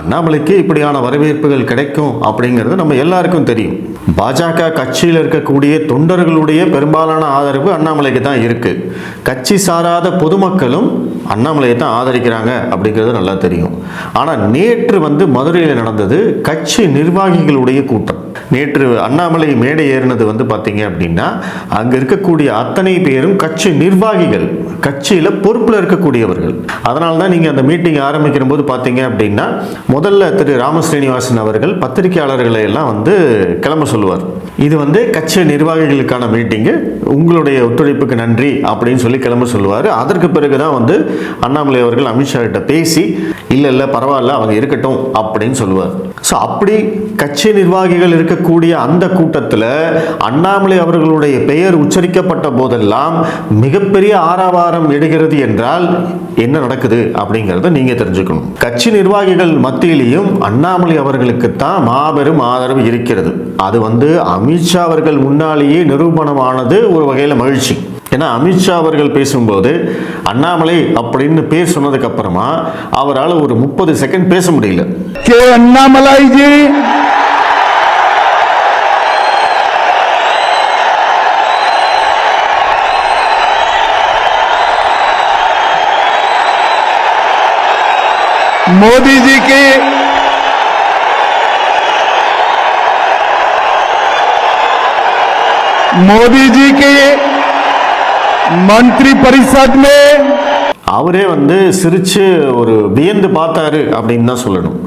அண்ணாமலைக்கு இப்படியான வரவேற்புகள் கிடைக்கும் அப்படிங்கிறது நம்ம எல்லாருக்கும் தெரியும். பாஜக கட்சியில் இருக்கக்கூடிய தொண்டர்களுடைய பெரும்பாலான ஆதரவு அண்ணாமலைக்கு தான் இருக்கு. கட்சி சாராத பொதுமக்களும் அண்ணாமலையை தான் ஆதரிக்கிறாங்க அப்படிங்கிறது நல்லா தெரியும். ஆனால் நேற்று மதுரையில் நடந்தது கட்சி நிர்வாகிகளுடைய கூட்டம். நேற்று அண்ணாமலை மேடை ஏறினது பார்த்தீங்க அப்படின்னா அங்கே இருக்கக்கூடிய அத்தனை பேரும் கட்சி நிர்வாகிகள், கட்சியில் பொறுப்பில் இருக்கக்கூடியவர்கள். அதனால தான் நீங்கள் அந்த மீட்டிங் ஆரம்பிக்கிற போது பார்த்தீங்க அப்படின்னா முதல்ல திரு ராமஸ்ரீனிவாசன் அவர்கள் பத்திரிகையாளர்களை எல்லாம் கிளம்ப சொல்லுவார். இது கட்சி நிர்வாகிகளுக்கான மீட்டிங்கு, உங்களுடைய ஒத்துழைப்புக்கு நன்றி அப்படின்னு சொல்லி கிளம்ப சொல்லுவார். அதற்கு பிறகுதான் அண்ணாமலை அவர்கள் அமித்ஷா கிட்ட பேசி இல்லை பரவாயில்ல அவங்க இருக்கட்டும் அப்படின்னு சொல்லுவார். ஸோ அப்படி கட்சி நிர்வாகிகள் இருக்கக்கூடிய அந்த கூட்டத்தில் அண்ணாமலை அவர்களுடைய பெயர் உச்சரிக்கப்பட்ட போதெல்லாம் மிகப்பெரிய ஆரவாரம் எடுகிறது என்றால் என்ன நடக்குது அப்படிங்கிறத நீங்க தெரிஞ்சுக்கணும். கட்சி நிர்வாகிகள் மத்தியிலையும் அண்ணாமலை அவர்களுக்கு தான் மாபெரும் ஆதரவு இருக்கிறது. அது அமித்ஷா அவர்கள் முன்னாலேயே நிரூபணமானது ஒரு வகையில் மகிழ்ச்சி. ஏன்னா அமித்ஷா அவர்கள் பேசும்போது அண்ணாமலை அப்படின்னு பேர் சொன்னதுக்கு அப்புறமா அவரால் ஒரு 30 செகண்ட் பேச முடியல. அண்ணாமலைஜி मोदी जी के मंत्री परिषद में அவரே சிரிச்சு ஒரு வியந்து பார்த்தாரு அப்படின்னு தான் சொல்லணும்.